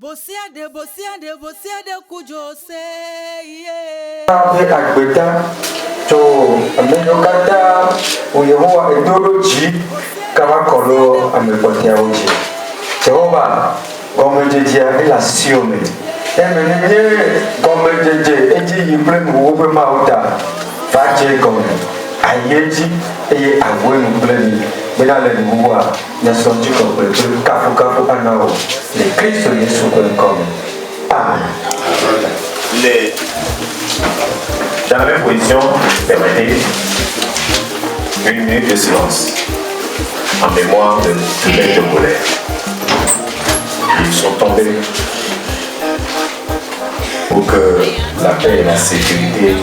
Bosiade kujo say Agbeta to ameyokata uyehowa edoloji kama kolo amepotea uji Jehova gomejeja ila siome emenye gomejeje eji yibrem wobe mauta faje gome ayeji eye agwenu bleni bena le nuwa na sonji komple kafu anao le Kristo Yesu comme amen. Dans la même position, permettez une minute de silence en mémoire de tous les Togolais. Ils sont tombés pour que la paix et la sécurité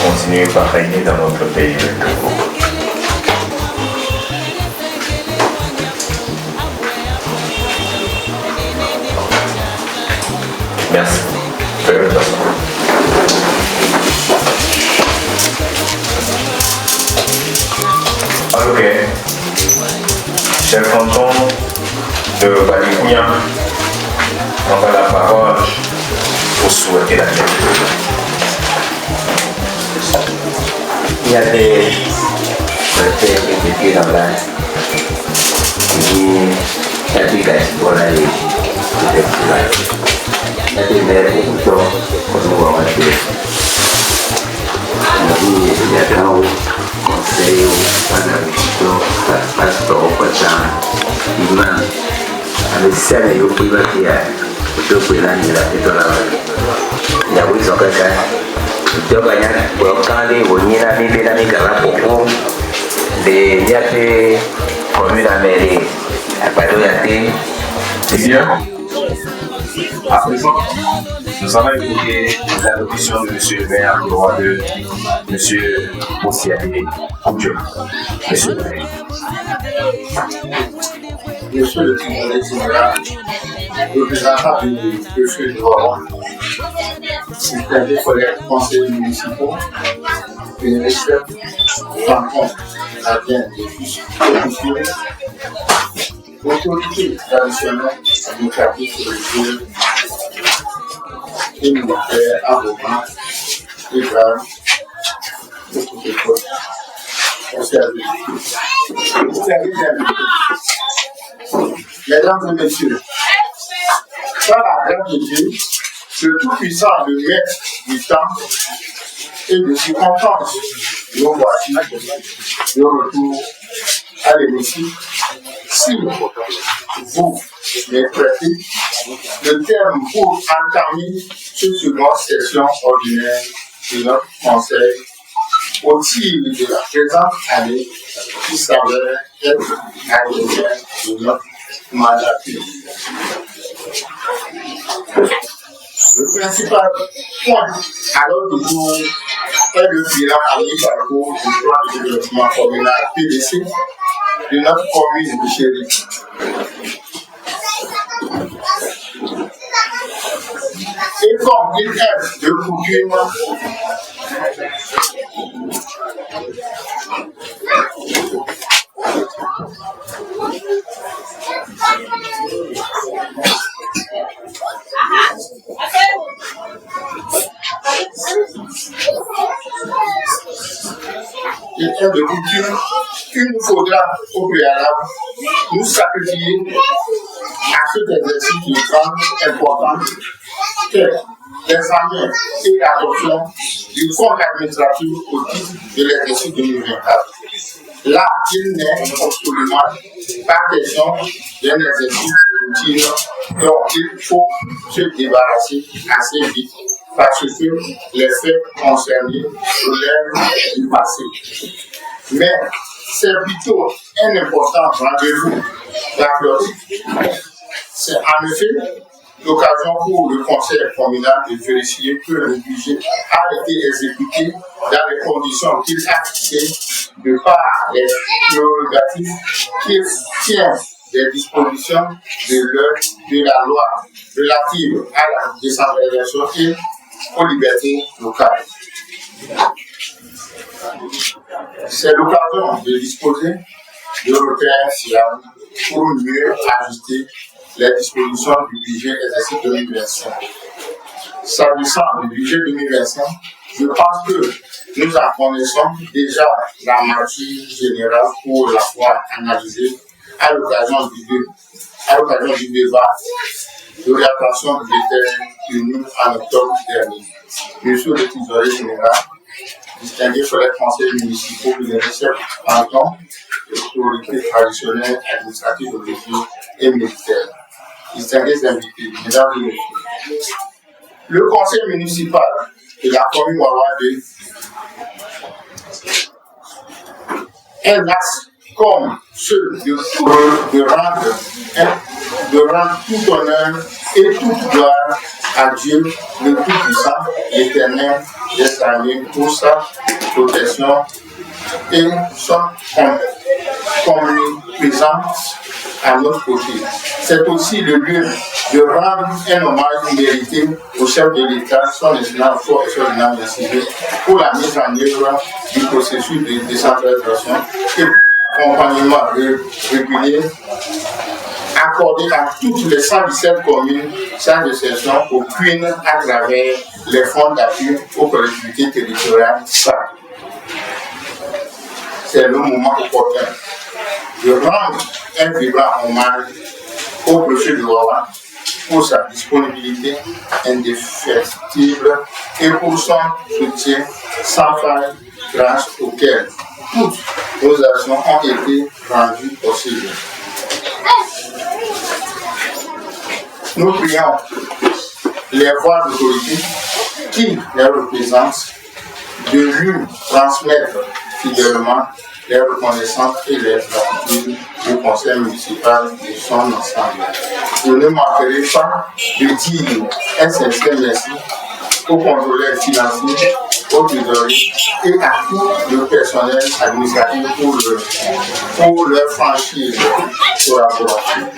continuent à régner dans notre pays, le Togo. Merci. Ok, chers cantons de Balikounia, on va la parole pour souhaiter la bienvenue. Il y a des frères qui étaient là-bas, qui appliquent pour la légende. Il y a des mères qui sont pour nous avoir fait. Il y a un conseil, un pasteur, un imam, avec celle qui est privée, qui est là, il y a oui, son quelqu'un. Yo banyak berkali bunyinya di bidang negara hukum di jati komunitas Amerik apa itu jati. Bien. À présent, nous allons écouter l'allocution de M. le maire en droit de M. Bosiade Koudjo. Monsieur le maire. Monsieur le Tribunal général, représentant du préfet de Rouen, c'est-à-dire collègues conseillers municipaux, universitaires, rencontre la bien des autorités traditionnelles, démocratiques, religieuses, et militaires, avocats, égards, autres écoles, au service. Mesdames et messieurs, par la grâce de Dieu, le Tout-Puissant, le Maître du temps et de circonstances, nous voici de retour à l'hémicycle. Si vous m'êtes prêté, le terme pour entamer cette seconde session ordinaire de notre Conseil au titre de la présente année qui s'avère être l'année de notre mandature. Le principal point à l'ordre du jour est le bilan à mi-parcours du plan de développement communal PDC de notre commune de Chéri. Et comme il est de coutume, il nous faudra au préalable nous sacrifier à cet exercice de grande importance qu'est l'examen et l'adoption du compte administratif au titre de l'exercice 2024. Là, il n'est absolument pas question d'un exercice de routine dont il faut se débarrasser assez vite parce que les faits concernés relèvent du passé. Mais c'est plutôt un important rendez-vous d'applaudissement. C'est en effet l'occasion pour le conseil communal de vérifier que le budget a été exécuté dans les conditions qu'il a fixées de par les prérogatives qu'il tient des dispositions de la loi relative à la décentralisation et aux libertés locales. C'est l'occasion de disposer de repères fiables pour mieux ajuster les dispositions du budget exercice 2025. S'agissant du budget 2025, je pense que nous en connaissons déjà la matière générale pour la fois analysée à l'occasion du débat de réattention budgétaire tenu en octobre dernier. Monsieur le trésorier général, distingué sur les conseils municipaux de l'UNICEF en tant qu'autorité traditionnelle, administrative, religieuse et militaire. Distingués invités, mesdames et messieurs. Le conseil municipal de la commune Wawa-2 est l'axe comme ceux de rendre tout honneur et toute gloire à Dieu, le Tout-Puissant, l'Éternel des armées, pour sa protection et son omniprésence à notre côté. C'est aussi le lieu de rendre un hommage mérité au chef de l'État, son excellence fort extraordinaire pour la mise en œuvre du processus de décentralisation et l'accompagnement régulier accordé à toutes les 117 communes sans exception, aucune à travers les fonds d'appui aux collectivités territoriales. C'est le moment opportun de rendre un vibrant hommage au préfet de Wawa pour sa disponibilité indéfectible et pour son soutien sans faille, grâce auquel toutes nos actions ont été rendues possibles. Nous prions les voix d'autorité qui les représentent de lui transmettre fidèlement les reconnaissances et les gratitudes au conseil municipal de son ensemble. Je ne manquerai pas de dire un sincère merci aux contrôleurs financiers, aux trésoriers et à tout le personnel administratif pour leur franchise collaboration.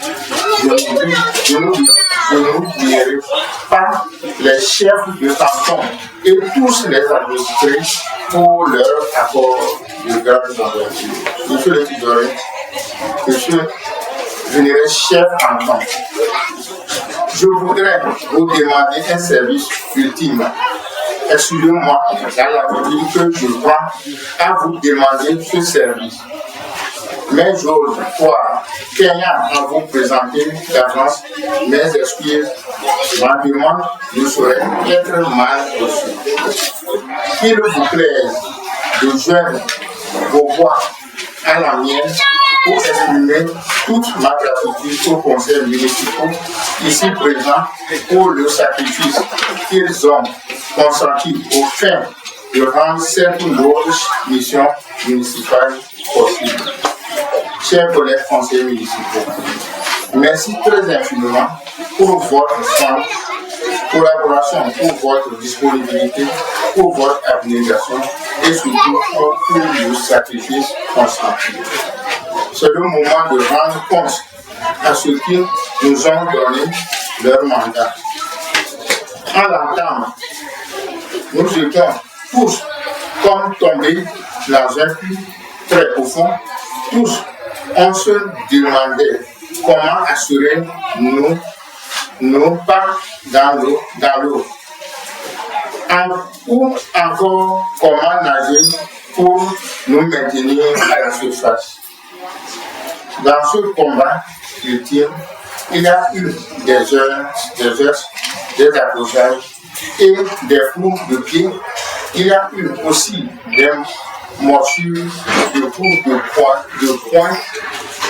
Je n'oublierai pas les chefs de canton et tous les administrés pour leur accord de grande envergure. Monsieur le trésorier, monsieur général chef canton, je voudrais vous demander un service ultime. Excusez-moi, dans la vie que je crois à vous demander ce service. Mais j'ose croire qu'ayant à vous présenter d'avance mes excuses, ma demande ne saurait être mal reçue. Qu'il vous plaise de joindre vos voix à la mienne pour exprimer toute ma gratitude aux conseils municipaux ici présents pour le sacrifice qu'ils ont consenti au fin de rendre cette lourde mission municipale possible. Chers collègues conseillers municipaux, merci très infiniment pour votre soin, collaboration, pour votre disponibilité, pour votre abnégation et surtout pour le sacrifice consenti. C'est le moment de rendre compte à ceux qui nous ont donné leur mandat. En l'entendant, nous étions tous comme tombés dans un puits très profond. Tous, on se demandait comment assurer nos pas dans l'eau. Ou encore comment nager pour nous maintenir à la surface. Dans ce combat ultime, il y a eu des heures, des accrochages et des coups de pied. Il y a eu aussi des morsures, des coups de poing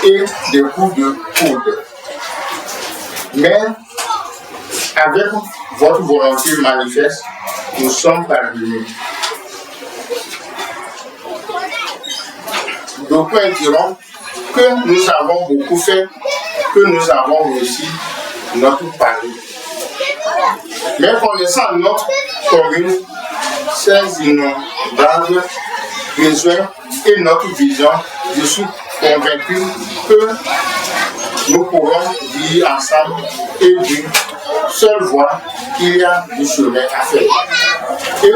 et des coups de coude. Mais avec votre volonté manifeste, nous sommes parvenus. D'aucuns diront que nous avons beaucoup fait, que nous avons réussi notre pari. Mais connaissant notre commune, ses innombrables besoins et notre vision, je suis convaincu que nous pourrons vivre ensemble et d'une seule voie qu'il y a du chemin à faire. Et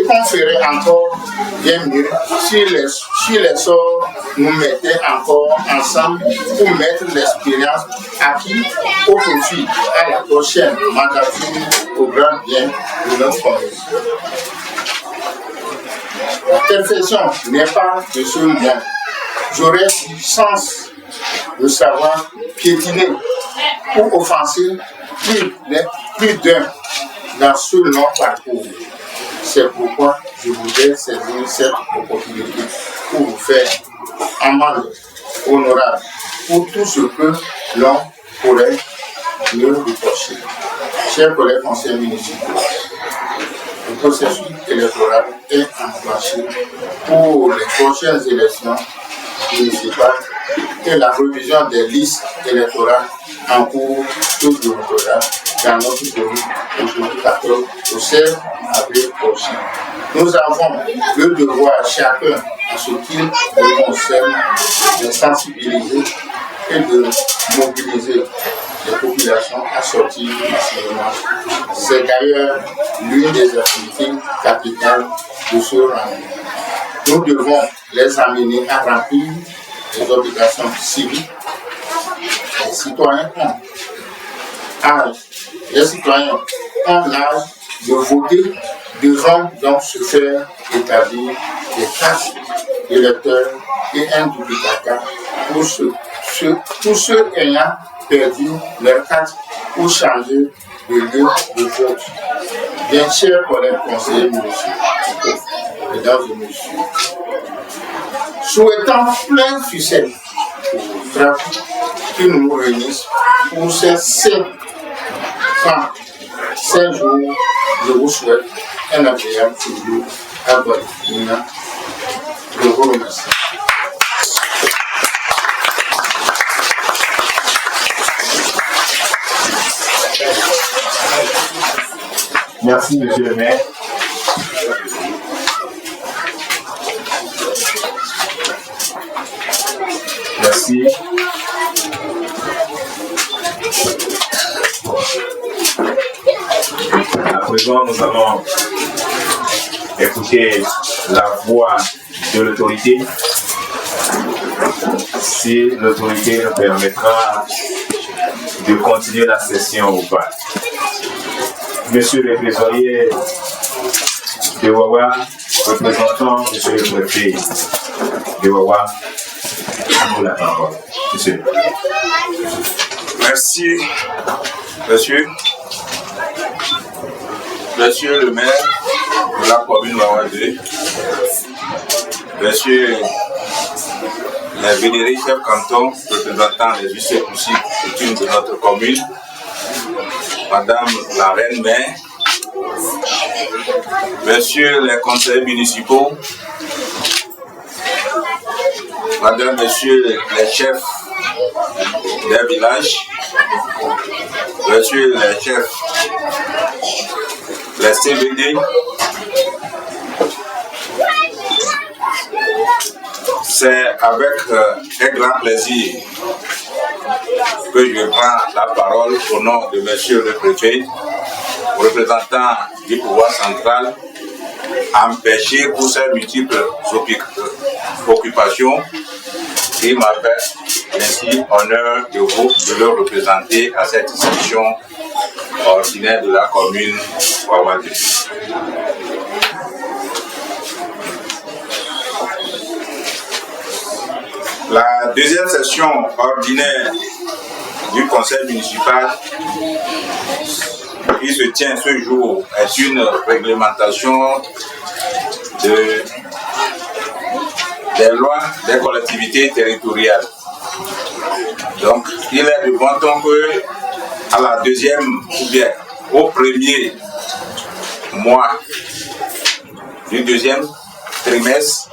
qu'on ferait encore bien mieux si l'essor nous mettaient encore ensemble pour mettre l'expérience acquise au profit à la prochaine mandature au grand bien de notre commune. La perfection n'est pas de ce monde. J'aurais du sens de savoir piétiner ou offenser plus d'un dans ce long parcours. C'est pourquoi je voudrais saisir cette opportunité pour vous faire amende honorable pour tout ce que l'on pourrait me reprocher. Chers collègues conseillers municipaux, le processus électoral est enclenché pour les prochaines élections municipales et la révision des listes électorales en cours de l'autorat dans notre commune aujourd'hui 14 au 16 avril prochain. Nous avons le devoir chacun à ce qu'il nous concerne de sensibiliser et de mobiliser les populations à sortir massivement. C'est d'ailleurs l'une des activités capitales de ce rendez-vous. Nous devons les amener à remplir les obligations civiques. Les citoyens ont l'âge de voter, devront donc se faire établir des cartes d'électeurs et un duplicata pour ceux ayant perdu leur carte ou changé de lieu de vote. Bien chers collègues conseillers municipaux, mesdames et messieurs, souhaitant plein succès aux travaux qui nous réunissent pour ces 5 jours, je vous souhaite un agréable séjour à Guadeloupe. Je vous remercie. Merci, monsieur le maire. Merci. À présent, nous allons écouter la voix de l'autorité. Si l'autorité nous permettra de continuer la session ou pas. Monsieur le trésorier de Wawa, représentant monsieur le préfet de Wawa, à vous la parole. Monsieur. Merci, monsieur. Monsieur le maire de la commune Wawa 2, monsieur les vénérés chefs cantons représentant les huissiers coutumes de notre commune, madame la reine mère, messieurs les conseillers municipaux, madame, messieurs les chefs des villages, messieurs les chefs, les CVD, c'est avec un grand plaisir que je prends la parole au nom de monsieur le préfet, représentant du pouvoir central, empêché pour ses multiples occupations, qui m'a fait ainsi honneur de le représenter à cette session ordinaire de la commune Wawa 2. La deuxième session ordinaire du conseil municipal qui se tient ce jour est une réglementation des lois des collectivités territoriales. Donc, il est de bon ton que à la deuxième ou bien au premier mois du deuxième trimestre,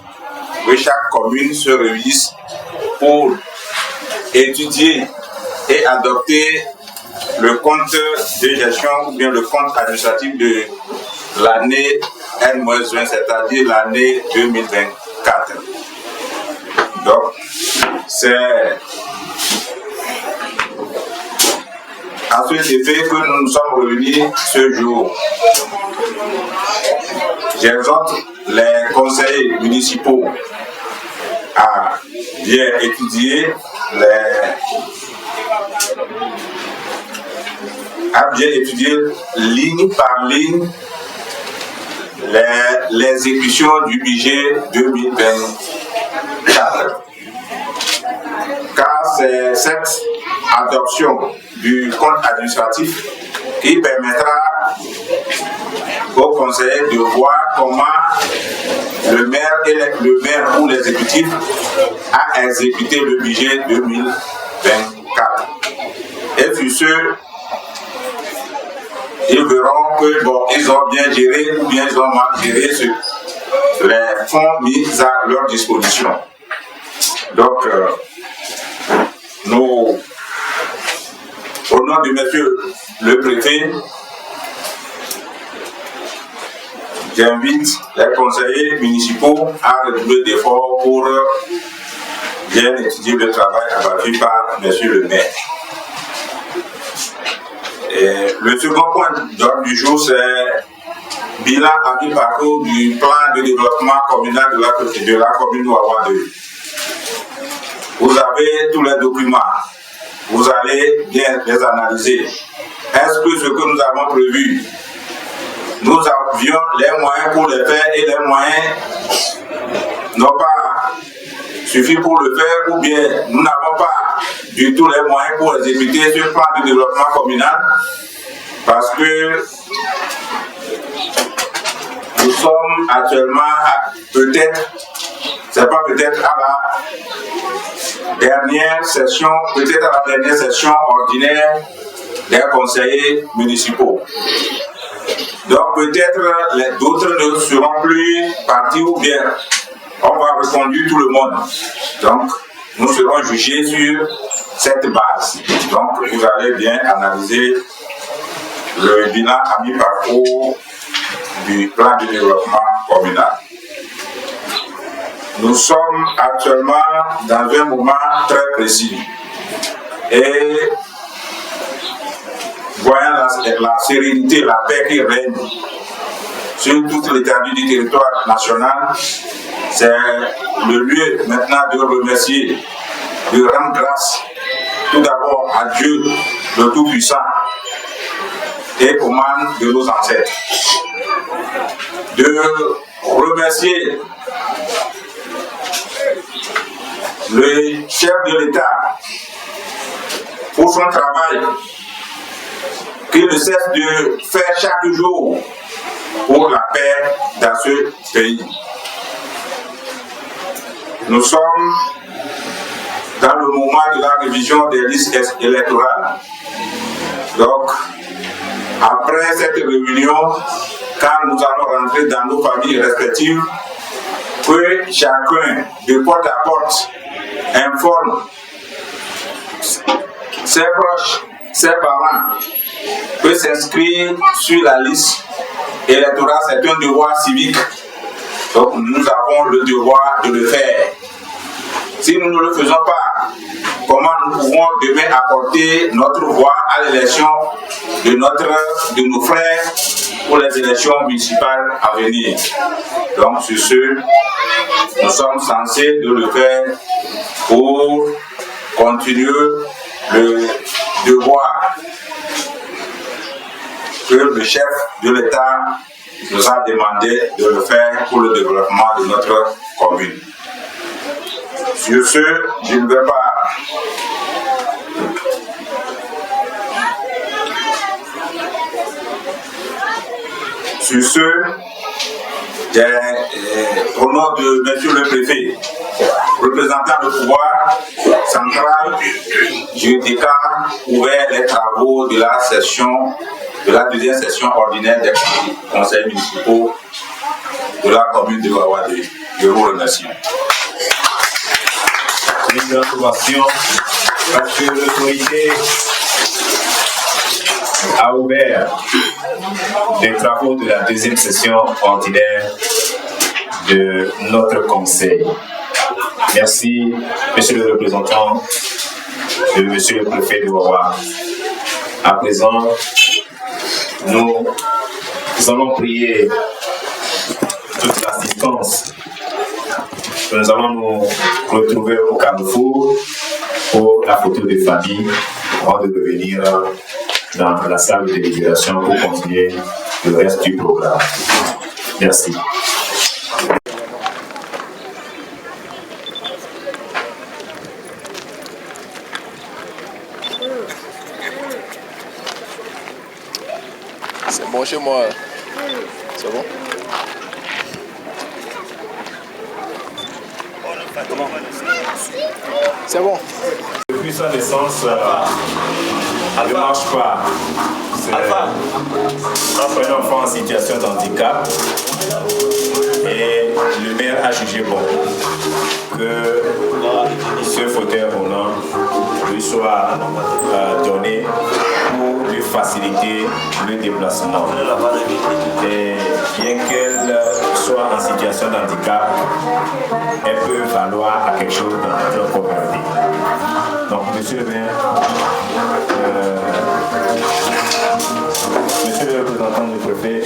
que chaque commune se réunisse pour étudier et adopter le compte de gestion ou bien le compte administratif de l'année N-1, c'est-à-dire l'année 2024. Donc, c'est à ce effet que nous nous sommes réunis ce jour. J'exhorte les conseils municipaux à bien étudié ligne par ligne l'exécution du budget 2024. Car c'est cette adoption du compte administratif qui permettra aux conseillers de voir comment le maire ou l'exécutif a exécuté le budget 2024. Et sur ce, ils verront que ils ont bien géré ou bien ils ont mal géré les fonds mis à leur disposition. Donc, nous, au nom de monsieur le préfet, j'invite les conseillers municipaux à redoubler d'efforts pour bien étudier le travail abattu par monsieur le maire. Et le second point d'ordre du jour, c'est bilan à mi-parcours du plan de développement communal de la commune Wawa 2. Vous avez tous les documents, vous allez bien les analyser. Est-ce que ce que nous avons prévu, nous avions les moyens pour le faire et les moyens n'ont pas suffi pour le faire, ou bien nous n'avons pas du tout les moyens pour exécuter ce plan de développement communal, parce que nous sommes actuellement peut-être, c'est pas peut-être à la dernière session, ordinaire des conseillers municipaux. Donc peut-être d'autres ne seront plus partis, ou bien on va reconduire tout le monde. Donc nous serons jugés sur cette base. Donc vous allez bien analyser le bilan à mi-parcours du plan de développement communal. Nous sommes actuellement dans un moment très précis. Et voyant la sérénité, la paix qui règne sur toute l'étendue du territoire national, c'est le lieu maintenant de remercier, de rendre grâce tout d'abord à Dieu, le Tout-Puissant, et aux membres de nos ancêtres. De remercier le chef de l'État pour son travail qu'il ne cesse de faire chaque jour pour la paix dans ce pays. Nous sommes dans le moment de la révision des listes électorales. Donc, après cette réunion, quand nous allons rentrer dans nos familles respectives, que chacun, de porte à porte, informe ses proches, ses parents, peut s'inscrire sur la liste électorale. C'est un devoir civique. Donc nous avons le devoir de le faire. Si nous ne le faisons pas, comment nous pouvons demain apporter notre voix à l'élection de nos frères pour les élections municipales à venir? Donc sur ce, nous sommes censés de le faire pour continuer le devoir que le chef de l'État nous a demandé de le faire pour le développement de notre commune. Sur ce, je ne vais pas au nom de monsieur le préfet, représentant le pouvoir central, je déclare ouvert les travaux de la deuxième session ordinaire des conseils municipaux de la commune de Wawa 2. Je vous remercie. Une approbation parce que l'autorité a ouvert les travaux de la deuxième session ordinaire de notre conseil. Merci, monsieur le représentant de monsieur le préfet de Wawa. À présent, nous allons prier toute l'assistance Nous allons nous retrouver au carrefour pour la photo de famille avant de revenir dans la salle de délibération pour continuer le reste du programme. Merci. C'est bon chez moi. C'est bon? C'est bon. Depuis sa naissance, elle ne marche pas. C'est un enfant en situation de handicap. Et le maire a jugé bon que ce fauteuil roulant lui soit donné pour lui faciliter le déplacement. Et bien qu'elle soit en situation de handicap, elle peut valoir à quelque chose dans notre communauté. Donc, monsieur le maire, monsieur le représentant du préfet,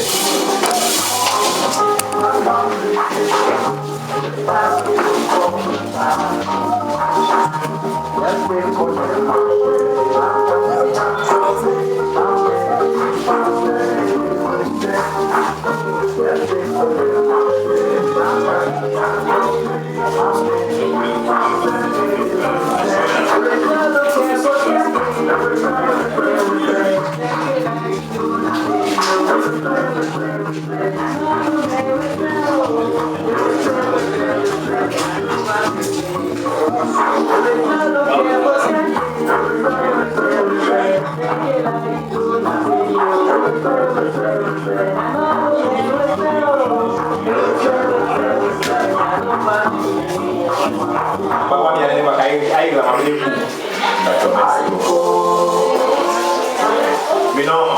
maintenant,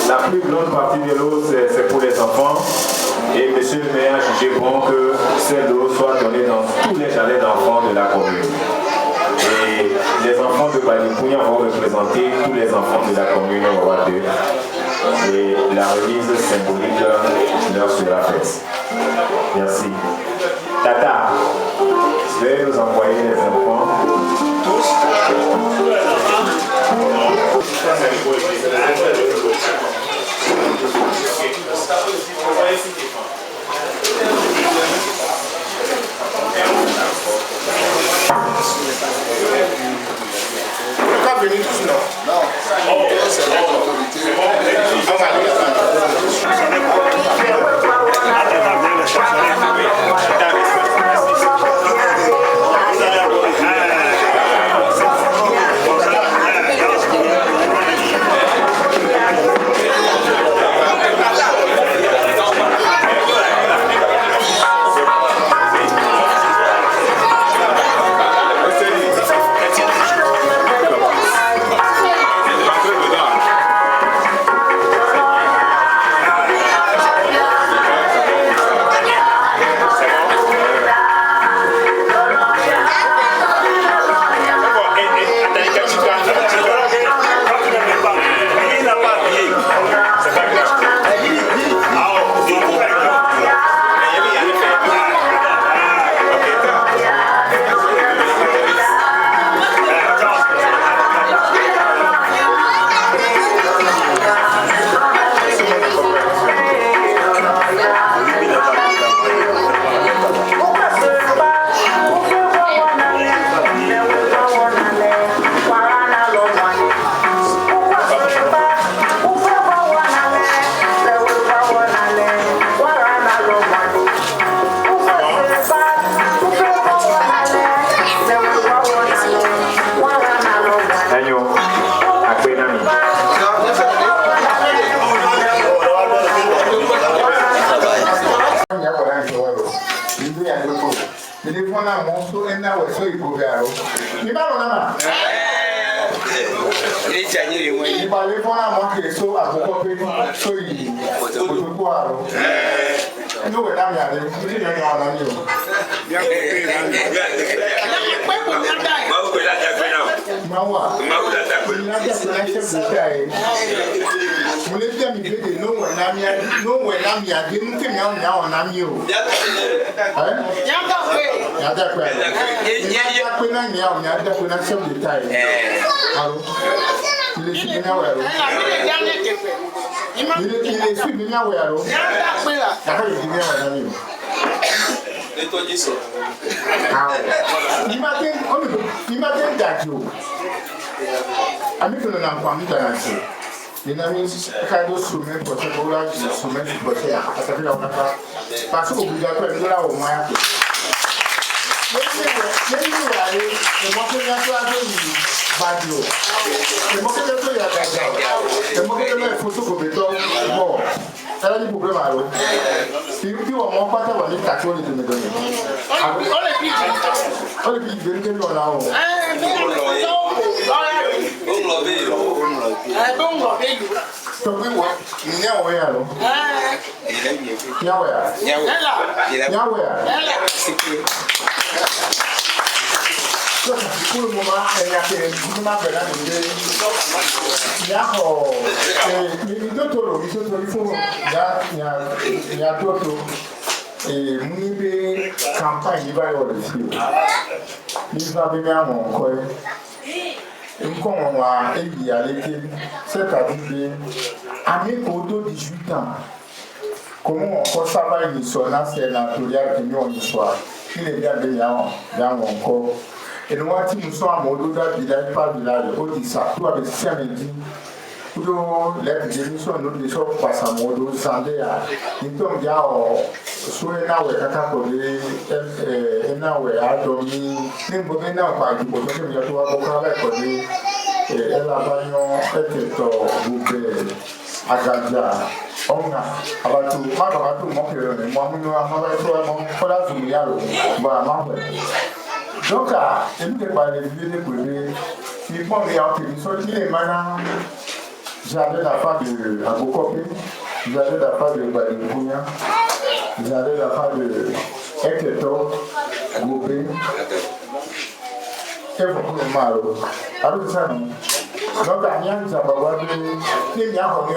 la plus grande partie de l'eau, c'est pour les enfants. Et monsieur le maire a jugé bon que cette eau soit donnée dans tous les jardins d'enfants de la commune. Et les enfants de Balipounia vont représenter tous les enfants de la commune au roi 2. Et la remise symbolique leur sera faite. Merci. Tata, veuillez nous envoyer les enfants. Mawa. You have to chef the guy. When they tell me they know when I'm here, no when I'm here, they don't tell me now and I'm you. Imagine that you. I'm going to you know, kind of sumen for several sumen for say, I said, Paso, we got to do our mind. Maybe the mocking that bad you. The mocking that the mocking that photo could be done more. Tell you, Bubba, if you are more part of it, that's what it is. Only people didn't know now. I don't love you. So we want nowhere. Nkonwa eyi aleke c'est-à-dire ami kodo 18 ans comment on travaille ni sona c'est naturel que nous histoire il est bien dans encore et nous avons nous sommes à Mododa village par village au Dissa tout avec samedi pour les émissions nous des choses passe à Modo Sandea ils sont déjà so na we kaka ko de na we adomi ni bo na pa ju bo se mi to wa ko ka ko de ela banyo eteto bube agaja onga abatu mo ke ni mo mu no ma ba to mo ko la zu ya lo ba ma we donc e mi ke pa le vie de ko de ni bon ni a ki so ti le mana j'avais la part de Agokopé, j'avais la part de Badibounia, j'avais la part de Eketo, Gobé, et beaucoup de malo. Alors ça, donc à Nian, ça va voir les Nian en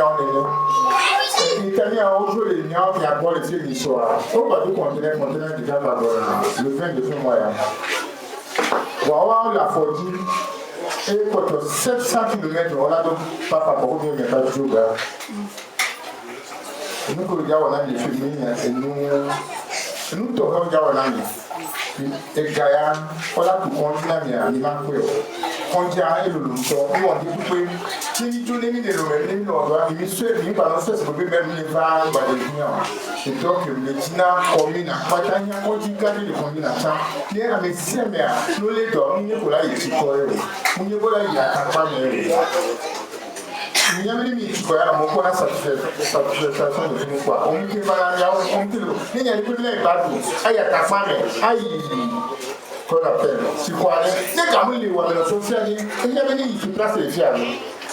Italien, aujourd'hui, les Nian, il y a quoi les filles d'histoire. On va tout continuer déjà par le 20 de ce mois. On va avoir la fortune. Et pour 700 km, on a donc pas par rapport au bien, mais pas du tout. Nous, on a des films, et nous, t'aurons et Gaïa, on a tout continué à l'image. On dit à elle le longtemps, nous on dit que si tu n'es pas le même, on doit y par ce que même les femmes, et donc le Tina commune à Patania, on dit garder le combination. Il y a mes semaines, nous les dormons, nous là, il s'y colle. Nous ne voulons pas y aller. Il y a des gens qui ont la satisfaction de tout quoi. On dit que on dit il y a des gens qui ont ta femme, qu'on appelle, si quoi, c'est comme les voix de la société, il y a des gens qui placent les fiables.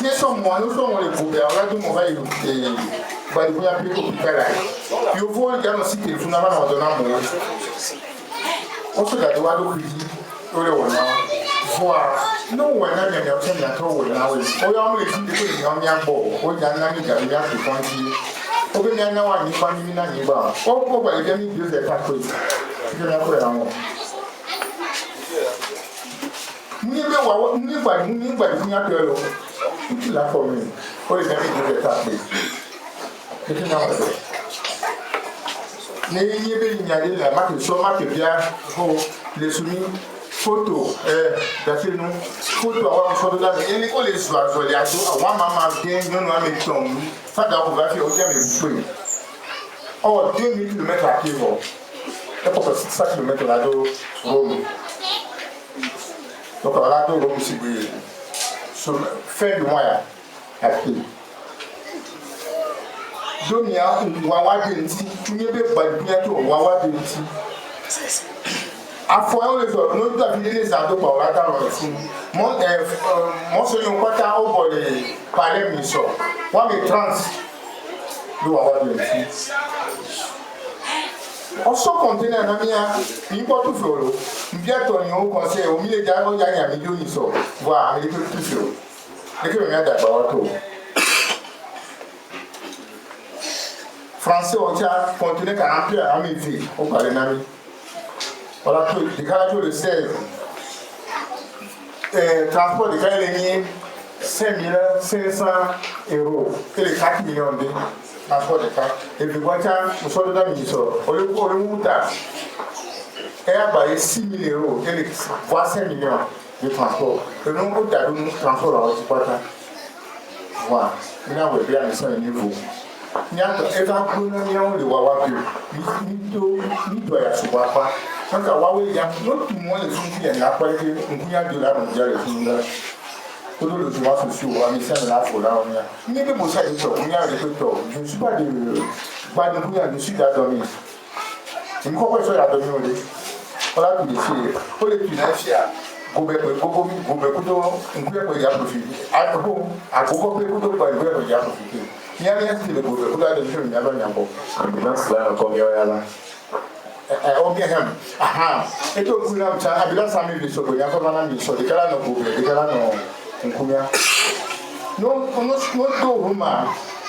Nous sommes les gouvernements, là, tout le monde va y appeler au hôpital. Il faut regarder aussi que fondamentalement on donne un mot. On se garde droit de critique, on le voit. Voir, non, on a bien obtenu la tour, on a eu. On a eu des gens qui ont mis un beau, on a eu des gens qui ont mis on peut bien avoir une famille qui va. On peut pas les amis de cette partie. Je n'ai pas l'amour. Nous ne pas la formule. Pour les amis de cette partie. Je n'ai pas il y a la marque sur marque bien pour les soumis. Photo, d'après nous, photo avoir une photo là, et les collègues soient les ados, à one maman bien, non, à mes tombes, ça doit faire autant de bruit. Or, 2000 km à pied, bon, et pour 600 km là de Rome. Donc, là de Rome, c'est fin du mois à pied. Donc, il y a un wawa de l'outil, tu n'es pas bientôt un wawa de l'outil. Afoyons les autres, nous devons les ados pour la table. Mon seul quota pour les palais mission. Moi, mes trans, nous avons des filles. On sort conteneur na mia, ni pas tout folo. Bien ton au conseil au milieu d'un il y a un million ils sont. Voilà, il est tout folo. Et que rien d'abord tout. Français on tient conteneur 40 à mes filles, on parle nami. Voilà tout, des caractères de 16. Transport de Kalénie 5 500 €. Et les 4 millions de transport de cas. Et puis, voilà, nous sommes dans le ministère. On le monta. Et à 6 000 €. Et les 5 millions de transport. Et nous, on a donné transport à Otipata. Voilà. Nous avons bien un niveau. Nous avons un Wawa. Nous doit y avoir. Donc, Huawei, il y a tout le monde qui est là. Il y a de la mondiale. Tout le droit social, on a mis ça là, il là, on a. Il y a des mots, on a des photos. Je ne suis pas de. Je suis d'Adomi. Je ne crois pas que je suis d'Adomi. On a tout décidé. Pour les financiers, Gobe, on peut y profiter. À Gogo, on y a profité. Il y a rien qui le Gobe, on a des choses, il y a rien à voir. Maintenant, c'est là, comme il y a là. On vient même. Ah, et tout le monde a bien ça, mais il y a pas mal de choses. Les gars n'ont pas oublié, les gars n'ont pas. Nous,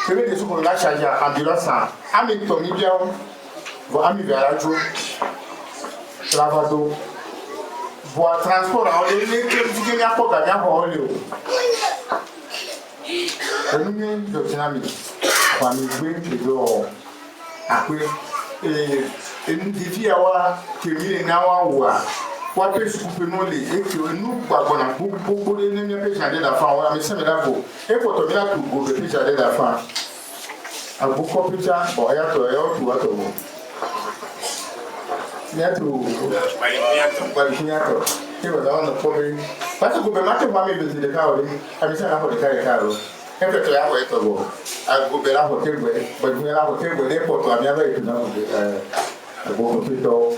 je vais dire que la charge à ambulance, à mes tomis bien, à mes verrages, lavado, bois transport, on est les qui n'ont pas gagné à Orléo. Le numéro de dynamique, on a mis le dos après. Et nous défions à que les Nawa quoi que ce que nous les et que nous beaucoup de nous ne jamais la fin on a mis ça là pour et pour tomber là tout beaucoup de jamais la fin à beaucoup plus tard bon il y a tout il y a tout et voilà on a problème parce que maintenant que moi mes de carreau à mis ça là pour le carreau et que tu as ouais tout à gober là pour quel ouais pour là pour quel ouais pour toi bien avec tout beaucoup plus tôt.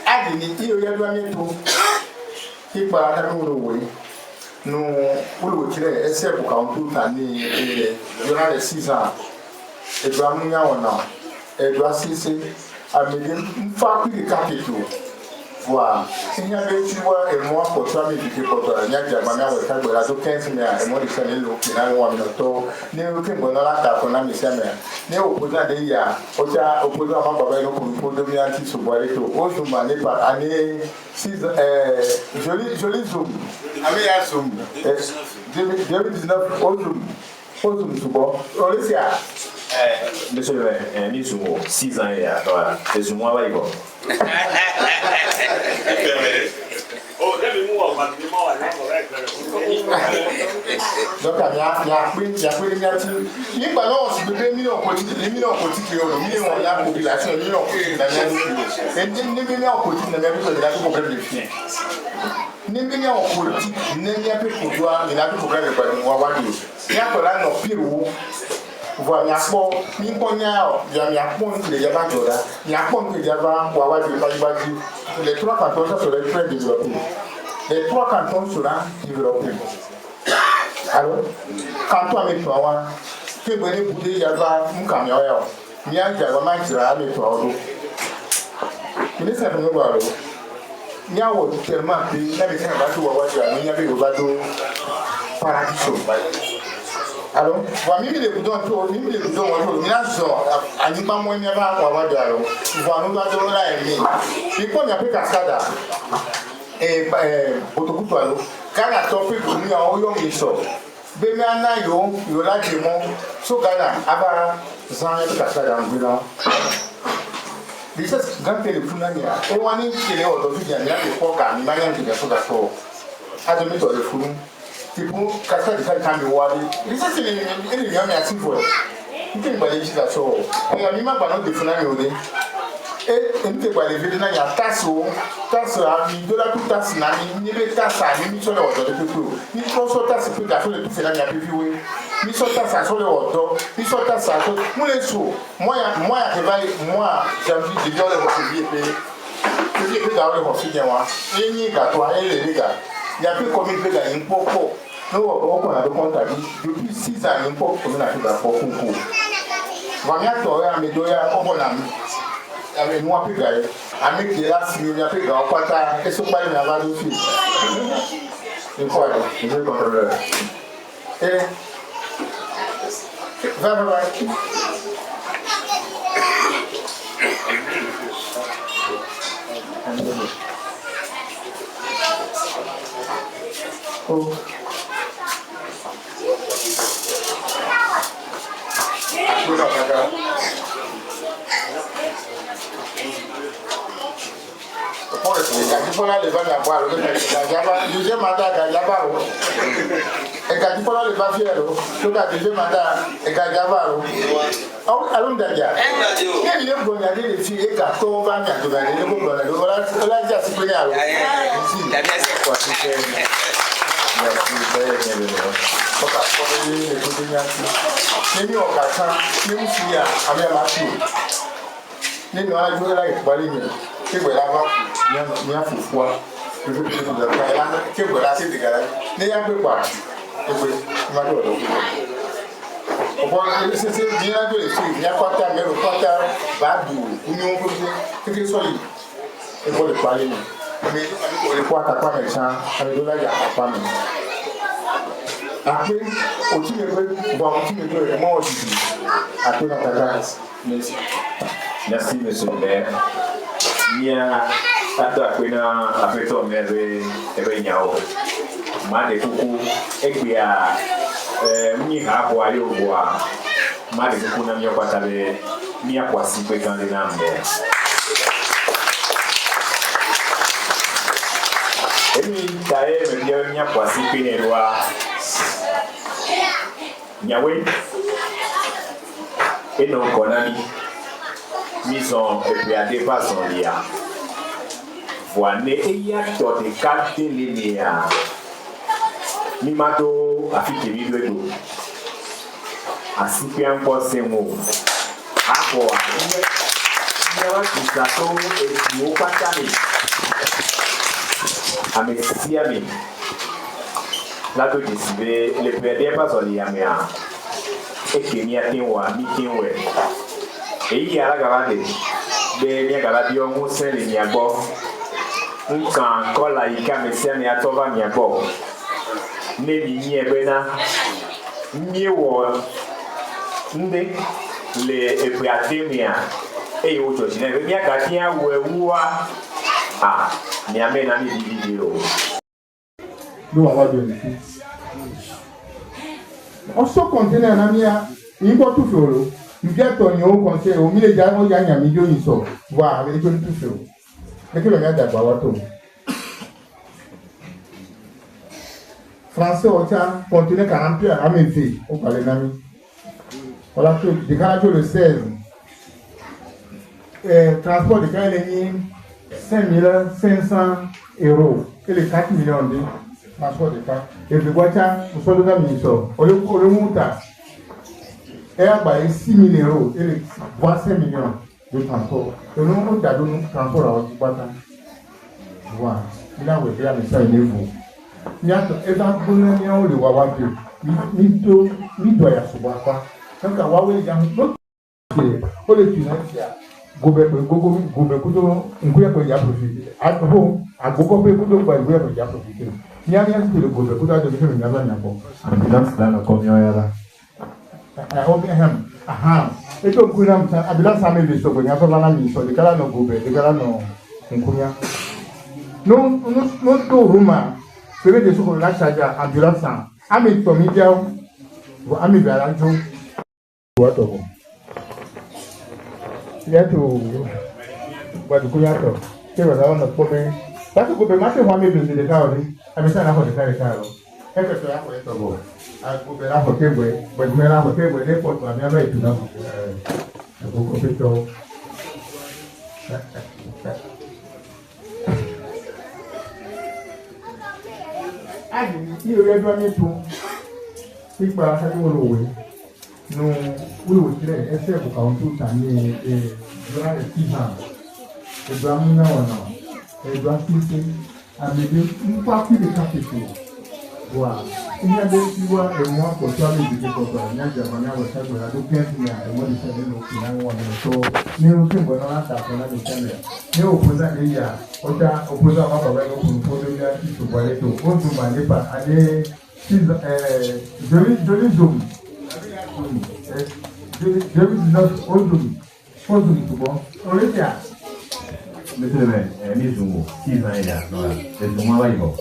Adini, il y a deux minutes. Qui parle à nous, nous, pour le tirer, essayer pour qu'on tout l'année, durant les 6 ans. Et doit nous y avoir, et doit cesser à me dire une fois plus de capitaux. Voilà. S'il y avait tu vois, et moi, pour toi, mais tu peux pour toi, il y a déjà ma mère, elle a 15 000, et moi, je suis allé au final, on a mis le taux, ni aucun bonheur là, t'as qu'on a mis sa mère, ni opposant des ya, opposant à ma papa, pour devenir anti-souboire et tout. Aujourd'hui, on est par année 6, joli zoom. Année à zoom. 2019, au zoom, souboire. On le sait. Monsieur le ministre, 6 ans, c'est sur moi, là, il va. Donc, il y a pris les miatis. Il y a des millions de petits, les millions de petits, les millions de population, les millions de petits, et les millions de petits, les problème de filles. Les millions de petits, les millions de petits, les problèmes de filles. Il y a que là, nos pires. Voilà, il y a pas, il y a pas de yaba jola, il y a pas de yaba wawa de Balibadi. Les 3 cantons seraient très développés. Les 3 cantons seront développés. Alors, canton avec toi, que vous voulez bouder yaba, mon camion, il y a un yaba maïsra avec toi. Il est simplement voilà. Il y a tellement de il y a des bateaux wawa, il y a des bateaux paradis. Alors, voilà, mimi les boutons, il y a un animal moins bien à avoir de l'eau. Voilà, nous avons là un mille. Il faut y avoir cascade. Et autobus à l'eau. Quand la topée pour nous en haut, il sort. Bémana, il y a des démons. So, Ghana, avant, sans être cascade en bilan. Les gens qui ont fait le funania, et on est qui est aujourd'hui, il y a des programmes, il y a des choses à faire. À demi sur le fou. People cascade de quand you want it. This is in the young as if well. You can believe that all. And I remember not the funny. Et une fois les vétérinaires, il y a tasse, de la toute tasse, ni les tasses, ni sur le haut de tout. Ni trop sur tasse, plus d'affaires de tout faire la plus vieux. Ni sur tasse sur le haut, ni sur tasse sur tous les sous. Moi, j'ai envie de dire le refus payé. Je dis que dans le refus, et ni gâteau, et les gars. Il y a plus comme il peut gagner un popo. on a de contact depuis 6 ans, il faut qu'on a fait la pour concours. Voilà, tu as mis deux ans, on a avec moi plus gagné. Avec qui là, si il y a fait grand pata, et ce pas il y a pas de suite. Une fois, je vais contrôler. Et va. Oh. Voilà les vannes à boire, le deuxième mandat Gajaba. Et Gajipola les va faire, tout à deuxième mandat et Gajaba. Allons d'ailleurs. Il y a un bon année de filles et carton, va bien de l'année, le bon année. Voilà, là, il y a ce qu'il y a. Après, au-dessus de moi aussi. Après, dans ta classe. Merci, monsieur le maire. Il y a un peu de maire et Yao. Made Coucou, et puis à Mira Boyo Bois. Made Coucou n'a mis au Patabe, Mia Poissi, président de l'Amber. Et puis, Tae me dit Mia Poissi, Pénéloa. Yahweh et non Konami mission et puis à dépassé son lien. Voilà et y a tout des cartes linéaires. Mimato a fait qu'il y ait deux. A souper encore ces mots. Encore. Il y a un qui s'attend et qui n'a pas terminé. A merci à mes. Là, tu décides, les pères pas sur les améas. Et qui n'y a qu'un ou un meeting. Et il y a la gravade. Mais il y a la gravade, on sait les niabos. On s'en colle à Ika, mais c'est un niatova niabos. Mais il y a bena. Mieux les préatémiens. Et autres, il y a bien quelqu'un ou ah, il y a bien des vidéos. Nous avons donné. On se continue à Namia, il faut tout faire. Il vient ton au conseil, au milieu d'un million de gens, voir avec tout faire. Mais que le gars d'abord, Français, on tient, continue à remplir à mes filles, au palais d'Ami. Voilà que, décalage le 16. Transport de Kaileni, 5 500 €. Et les 4 millions de transport de cas. Et le voiture, nous sommes dans le ministère. On le monte. Et à 6 000 € et les 25 millions de transport. Et nous avons donné le transport à votre voiture. Voilà. Il a oublié à ça, il est faux. Il y a un peu de Wawa. Il doit y avoir. Donc, à Wawa, il y a un peu de financiers. Gobe kudo nkuya ko ya profite ato agogo pe kudo kwa nkuya ko ya profite nyanya kudo gobe kudo ado ke nyama nyako ambulance dana ko nyoyara obi ham aha eto kuna mta ambulance ame biso ko nyaso bana miso de kala no gobe de kala no nkunya no to ruma sebe de soko la charger ambulance ame to mi dia ame bala jo wato ko yato wadu kuyato ke wala na pobe tato ko be mate wa me de kaori amisa na ho de karo e ko to ya ko to bo a ko be la ho ke gbe me la ho ke gbe le po to ami aba itu na ko pe to ani ni o ye do mi tu pipa sa ni wo lo we no wo tire ese ko ka on tu ta ni dura de tiha e dura mu na wana e dura tite a me de un pa pi de capito Voilà. Il y a des fois, et moi, pour toi, les idées pour toi, il y a des gens qui ont fait de la douceur, il y a des gens qui ont fait de l'autre, mais aussi, on a la table, on a des chambres. Mais opposant, il y a, opposant, on va parler de pour de la qui se voit les deux. On demande pas, aller, joli zoom. Joli notre zoom. On zoom tout bon. On est là. Monsieur le maire, mes zoom, 6 ans et là, les zoom, va y voir.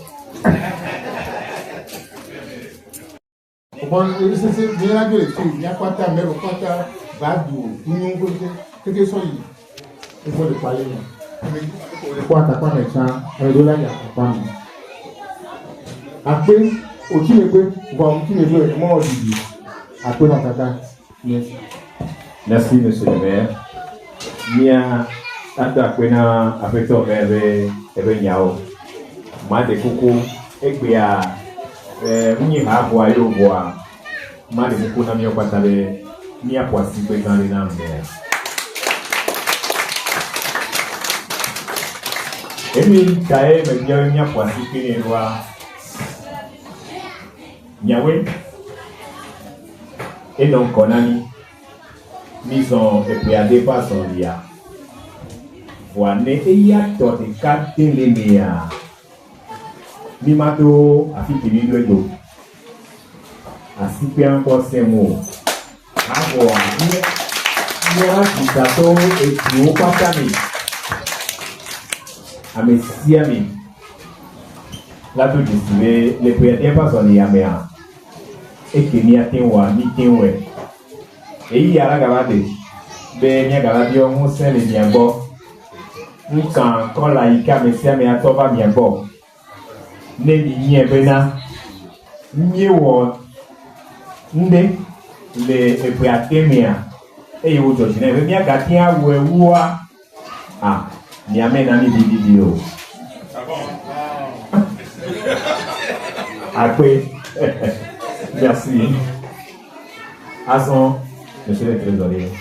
Bon, c'est bien la gueule, il y a quoi ta mère, quoi ta badou, nous quelque chose, il faut le parler. Quoi ta quoi avec ça, un dollar, il y a pas. Après, au qui me peut, voir qui me veut, moi, on dit, après dans ta date. Merci, monsieur le maire. Mia, tata, kwena, après toi, ebe nyao. Ma de coucou, et puis à. Mwenye hapo ayobwa mali mkuna mio kwa tabe mia kwa siku ikali na mbea emi kae mebia mia kwa siku ni rwa nyawe eno konani mison epiade pa son lia wane eya tote katele mea ni mato afiki ni lwedo asipi encore ces mots avoir ni akitato etu patami amesiami la to disibe le prière pas on y amea e que ni atenwa ni tenwe e yi ara gabade be nya gabadio mu se le miagbo nkan kola ika mesiami atova miagbo Neni nye bena nye wo nde le epriatemia e yo jo jine be mia gatia we wa ni amena ni bidio après merci Azon monsieur le trésorier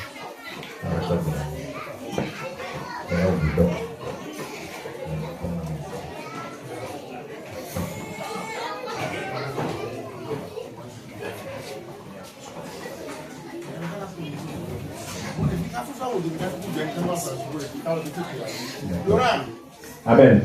Amen.